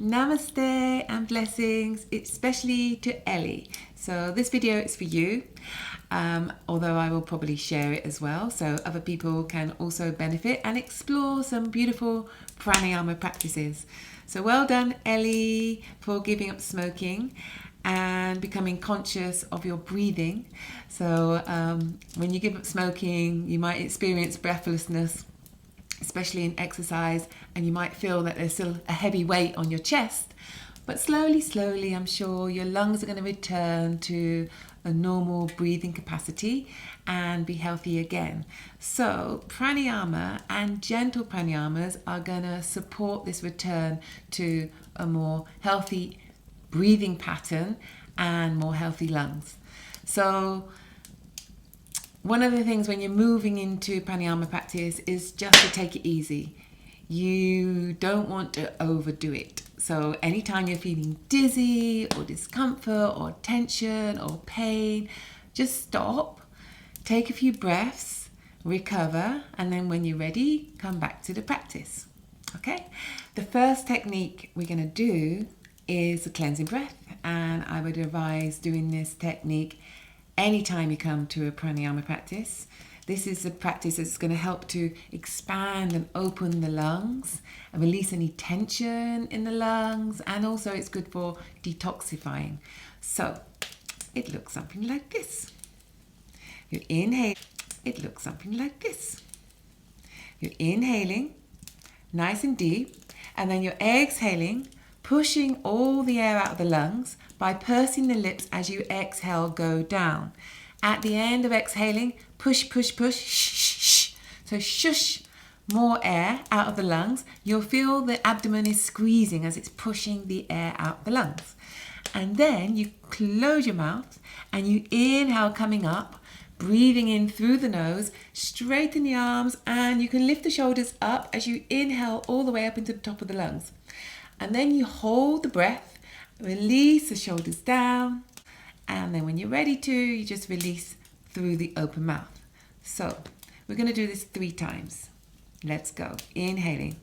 Namaste and blessings, especially to Ellie. So this video is for you, although I will probably share it as well so other people can also benefit and explore some beautiful pranayama practices. So well done, Ellie, for giving up smoking and becoming conscious of your breathing. So when you give up smoking, you might experience breathlessness, especially in exercise, and you might feel that there's still a heavy weight on your chest, but slowly, I'm sure your lungs are going to return to a normal breathing capacity and be healthy again. So pranayama and gentle pranayamas are going to support this return to a more healthy breathing pattern and more healthy lungs. So one of the things when you're moving into pranayama practice is just to take it easy. You don't want to overdo it. So anytime you're feeling dizzy or discomfort or tension or pain, just stop, take a few breaths, recover, and then when you're ready, come back to the practice. Okay? The first technique we're going to do is the cleansing breath, and I would advise doing this technique anytime you come to a pranayama practice. This is a practice that's going to help to expand and open the lungs and release any tension in the lungs, and also it's good for detoxifying. So it looks something like this. You inhale, it looks something like this. You're inhaling nice and deep, and then you're exhaling, pushing all the air out of the lungs by pursing the lips as you exhale, go down. At the end of exhaling, push, shh, shh. So shush more air out of the lungs. You'll feel the abdomen is squeezing as it's pushing the air out of the lungs. And then you close your mouth and you inhale coming up, breathing in through the nose, straighten the arms, and you can lift the shoulders up as you inhale all the way up into the top of the lungs. And then you hold the breath, release the shoulders down, and then when you're ready to, you just release through the open mouth. So we're going to do this 3 times. Let's go. Inhaling.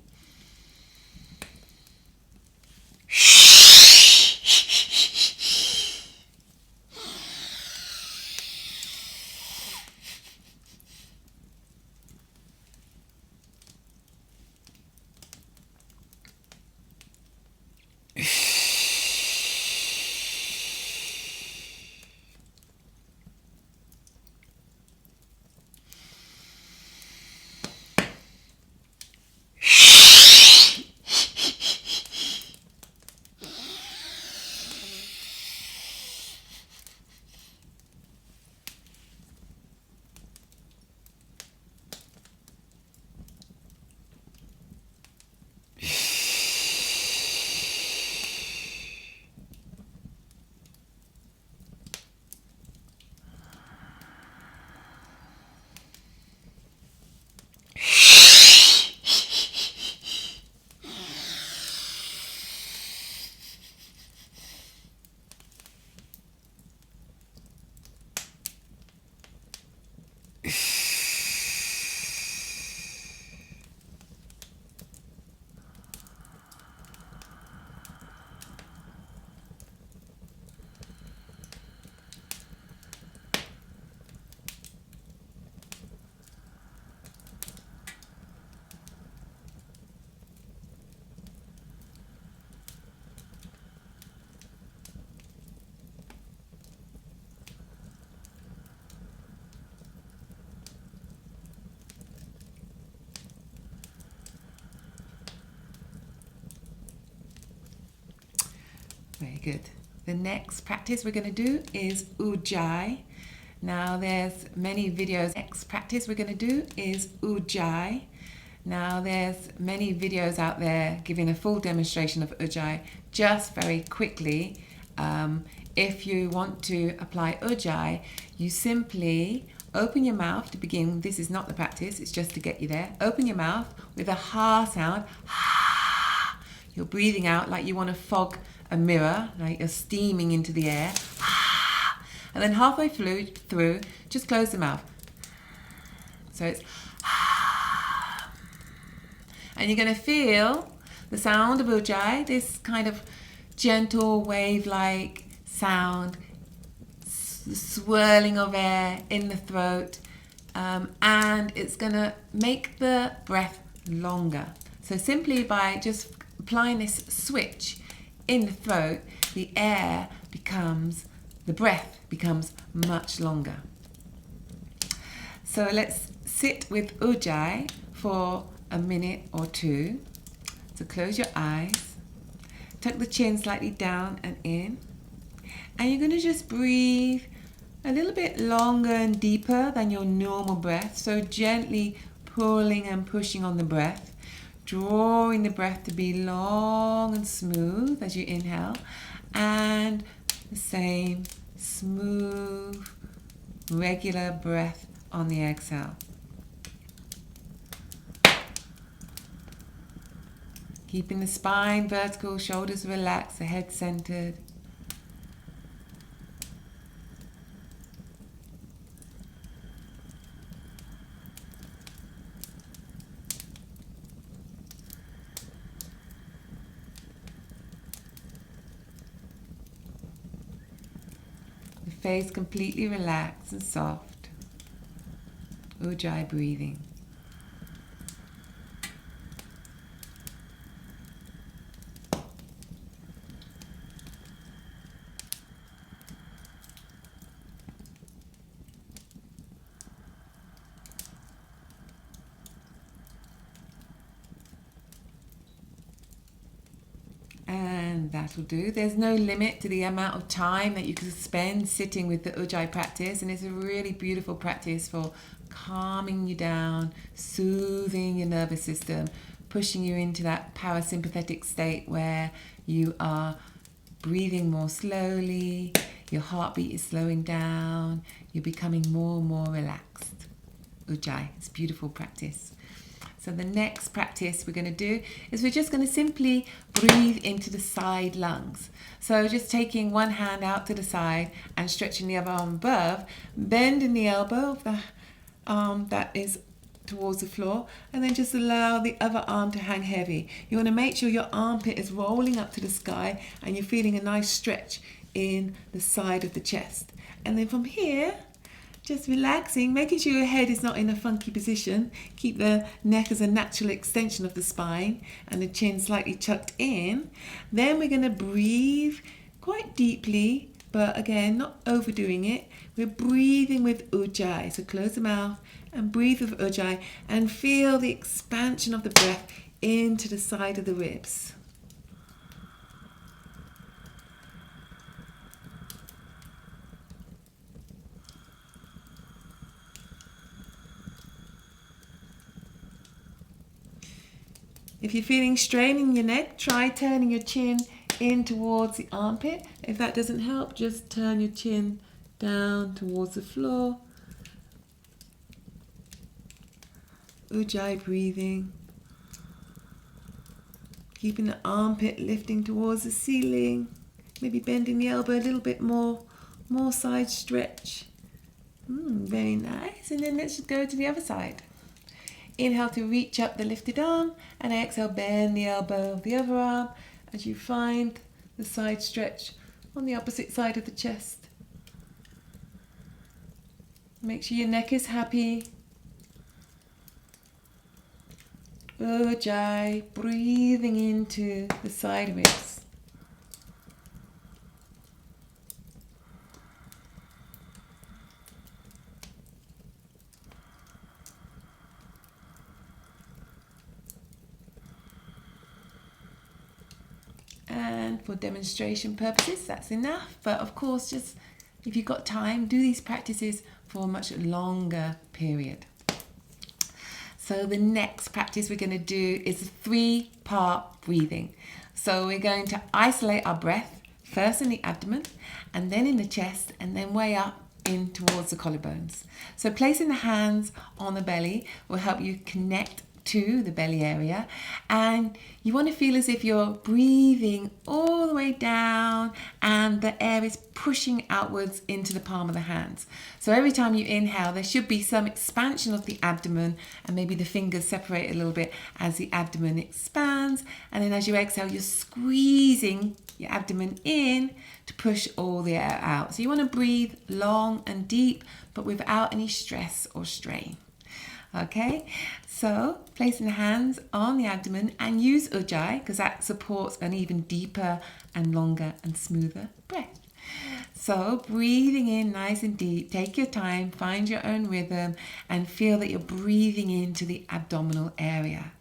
Very good. The next practice we're going to do is Ujjayi. Now there's many videos. Next practice we're going to do is Ujjayi. Now there's many videos out there giving a full demonstration of Ujjayi. Just very quickly, if you want to apply Ujjayi, you simply open your mouth to begin. This is not the practice, it's just to get you there. Open your mouth with a ha sound. You're breathing out like you want to fog a mirror, like you're steaming into the air. And then halfway through, just close the mouth. So it's, and you're going to feel The sound of Ujjayi, this kind of gentle wave-like sound, swirling of air in the throat, and it's going to make the breath longer. So simply by just applying this switch in the throat, the breath becomes much longer. So let's sit with Ujjayi for a minute or two. So close your eyes, tuck the chin slightly down and in, and you're going to just breathe a little bit longer and deeper than your normal breath. So gently pulling and pushing on the breath, drawing the breath to be long and smooth as you inhale, and the same smooth, regular breath on the exhale. Keeping the spine vertical, shoulders relaxed, the head centered. The face completely relaxed and soft. Ujjayi breathing. And that'll do. There's no limit to the amount of time that you can spend sitting with the Ujjayi practice, and it's a really beautiful practice for calming you down, soothing your nervous system, pushing you into that parasympathetic state where you are breathing more slowly, your heartbeat is slowing down, you're becoming more and more relaxed. Ujjayi, it's a beautiful practice. So the next practice we're going to do is we're just going to simply breathe into the side lungs. So just taking one hand out to the side and stretching the other arm above, bending the elbow of the arm that is towards the floor, and then just allow the other arm to hang heavy. You want to make sure your armpit is rolling up to the sky and you're feeling a nice stretch in the side of the chest. And then from here, just relaxing, making sure your head is not in a funky position. Keep the neck as a natural extension of the spine and the chin slightly tucked in. Then we're going to breathe quite deeply, but again, not overdoing it. We're breathing with Ujjayi. So close the mouth and breathe with Ujjayi and feel the expansion of the breath into the side of the ribs. If you're feeling strain in your neck, try turning your chin in towards the armpit. If that doesn't help, just turn your chin down towards the floor. Ujjayi breathing. Keeping the armpit lifting towards the ceiling. Maybe bending the elbow a little bit more side stretch. Very nice. And then let's just go to the other side. Inhale to reach up the lifted arm, and exhale, bend the elbow of the other arm as you find the side stretch on the opposite side of the chest. Make sure your neck is happy. Ujjayi, breathing into the side ribs. And for demonstration purposes, that's enough. But of course, just if you've got time, do these practices for a much longer period. So the next practice we're going to do is a 3-part breathing. So we're going to isolate our breath, first in the abdomen, and then in the chest, and then way up in towards the collarbones. So placing the hands on the belly will help you connect to the belly area, and you want to feel as if you're breathing all the way down and the air is pushing outwards into the palm of the hands. So every time you inhale, there should be some expansion of the abdomen, and maybe the fingers separate a little bit as the abdomen expands, and then as you exhale, you're squeezing your abdomen in to push all the air out. So you want to breathe long and deep, but without any stress or strain. Okay, so placing the hands on the abdomen and use Ujjayi because that supports an even deeper and longer and smoother breath. So breathing in nice and deep, take your time, find your own rhythm and feel that you're breathing into the abdominal area.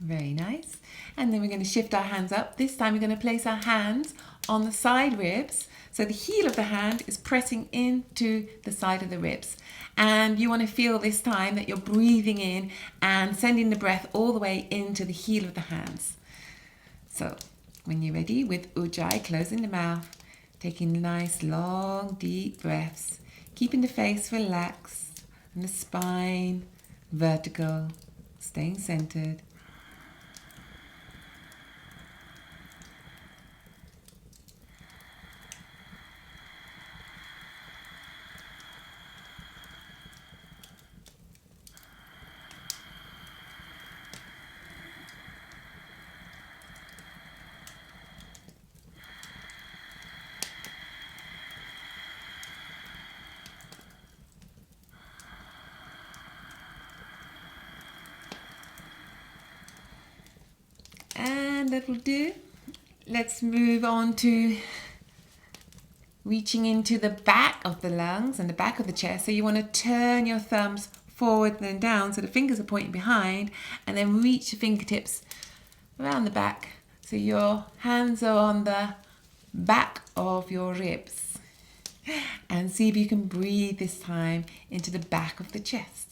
Very nice. And then we're going to shift our hands up. This time we're going to place our hands on the side ribs. So the heel of the hand is pressing into the side of the ribs. And you want to feel this time that you're breathing in and sending the breath all the way into the heel of the hands. So when you're ready with Ujjayi, closing the mouth, taking nice, long, deep breaths, keeping the face relaxed and the spine vertical, staying centered. And that will do. Let's move on to reaching into the back of the lungs and the back of the chest. So you want to turn your thumbs forward and then down so the fingers are pointing behind, and then reach the fingertips around the back so your hands are on the back of your ribs. And see if you can breathe this time into the back of the chest.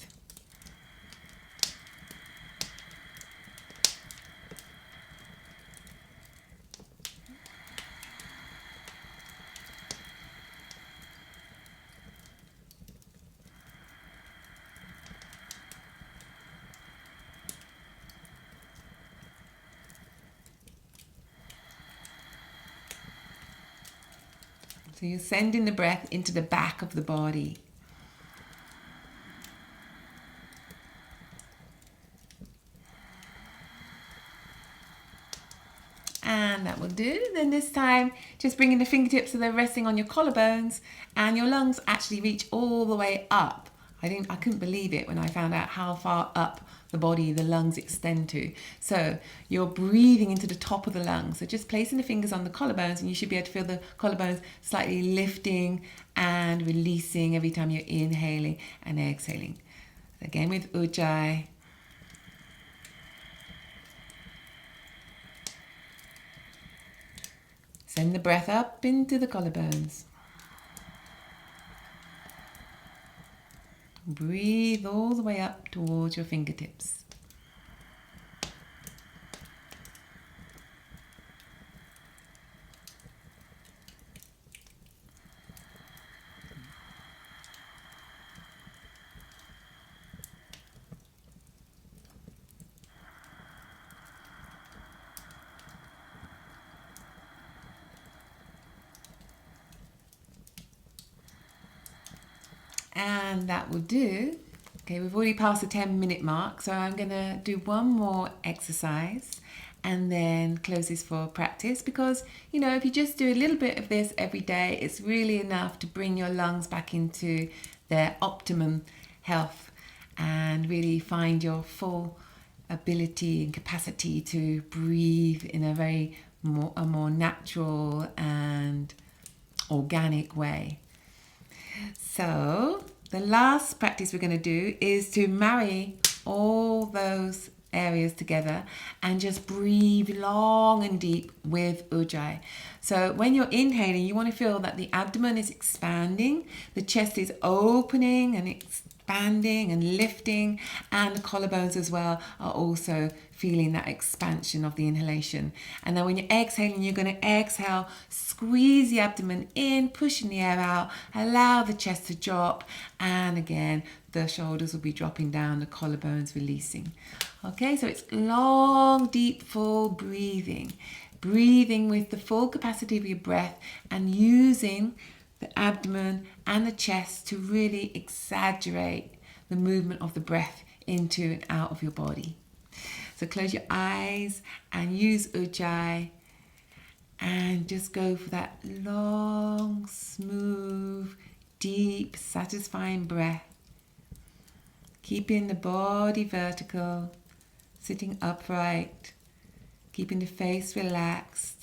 So you're sending the breath into the back of the body. And that will do. Then this time, just bringing the fingertips so they're resting on your collarbones, and your lungs actually reach all the way up. I couldn't believe it when I found out how far up the body the lungs extend to. So you're breathing into the top of the lungs. So just placing the fingers on the collarbones, and you should be able to feel the collarbones slightly lifting and releasing every time you're inhaling and exhaling. Again with Ujjayi. Send the breath up into the collarbones. Breathe all the way up towards your fingertips. And that will do. Okay, we've already passed the 10-minute mark, so I'm going to do one more exercise and then close this for practice, because, you know, if you just do a little bit of this every day, it's really enough to bring your lungs back into their optimum health and really find your full ability and capacity to breathe in a more natural and organic way. So the last practice we're going to do is to marry all those areas together and just breathe long and deep with Ujjayi. So when you're inhaling, you want to feel that the abdomen is expanding, the chest is opening and expanding and lifting, and the collarbones as well are also feeling that expansion of the inhalation. And then when you're exhaling, you're going to exhale, squeeze the abdomen in, pushing the air out, allow the chest to drop, and again the shoulders will be dropping down, the collarbones releasing. Okay, so it's long, deep, full breathing. Breathing with the full capacity of your breath and using the abdomen and the chest to really exaggerate the movement of the breath into and out of your body. So close your eyes and use Ujjayi and just go for that long, smooth, deep, satisfying breath. Keeping the body vertical, sitting upright, keeping the face relaxed.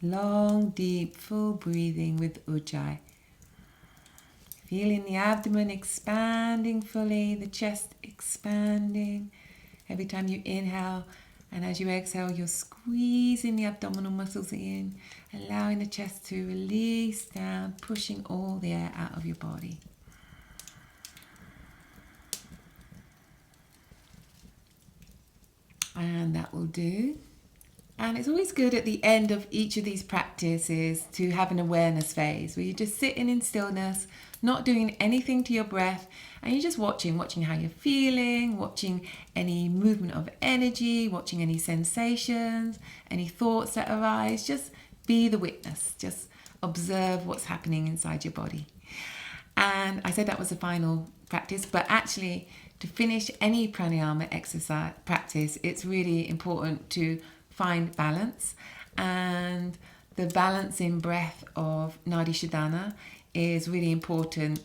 Long, deep, full breathing with Ujjayi. Feeling the abdomen expanding fully, the chest expanding. Every time you inhale and as you exhale, you're squeezing the abdominal muscles in, allowing the chest to release down, pushing all the air out of your body. And that will do. And it's always good at the end of each of these practices to have an awareness phase where you're just sitting in stillness, not doing anything to your breath, and you're just watching how you're feeling, watching any movement of energy, watching any sensations, any thoughts that arise. Just be the witness. Just observe what's happening inside your body. And I said that was the final practice, but actually to finish any pranayama exercise practice, it's really important to find balance, and the balancing breath of NADI SHODHANA is really important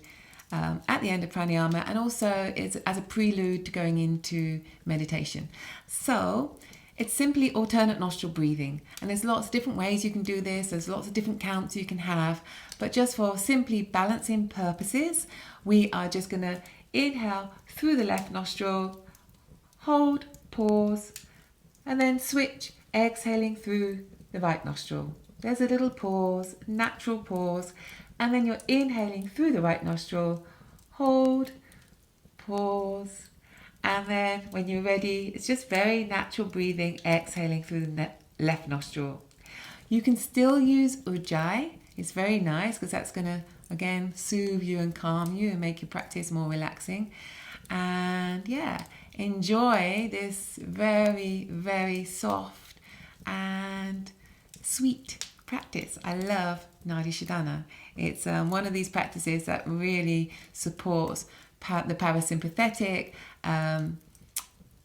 at the end of pranayama, and also is as a prelude to going into meditation. So it's simply alternate nostril breathing, and there's lots of different ways you can do this, there's lots of different counts you can have, but just for simply balancing purposes, we are just going to inhale through the left nostril, hold, pause, and then switch, exhaling through the right nostril. There's a little pause, natural pause, and then you're inhaling through the right nostril, hold, pause, and then when you're ready, it's just very natural breathing, exhaling through the left nostril. You can still use Ujjayi. It's very nice because that's going to, again, soothe you and calm you and make your practice more relaxing. And yeah, enjoy this very, very soft and sweet practice. I love NADI SHODHANA. It's one of these practices that really supports the parasympathetic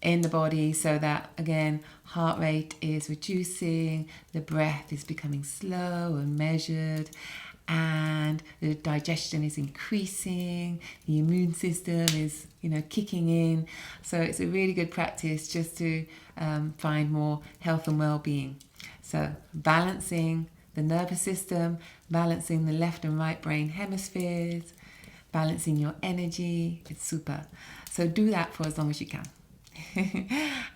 in the body, so that again heart rate is reducing, the breath is becoming slow and measured, and the digestion is increasing, the immune system is kicking in. So it's a really good practice just to find more health and well-being. So balancing the nervous system, balancing the left and right brain hemispheres, balancing your energy, it's super. So do that for as long as you can.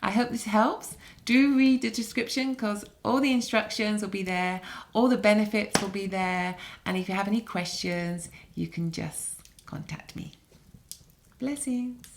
I hope this helps. Do read the description because all the instructions will be there, all the benefits will be there, and if you have any questions, you can just contact me. Blessings.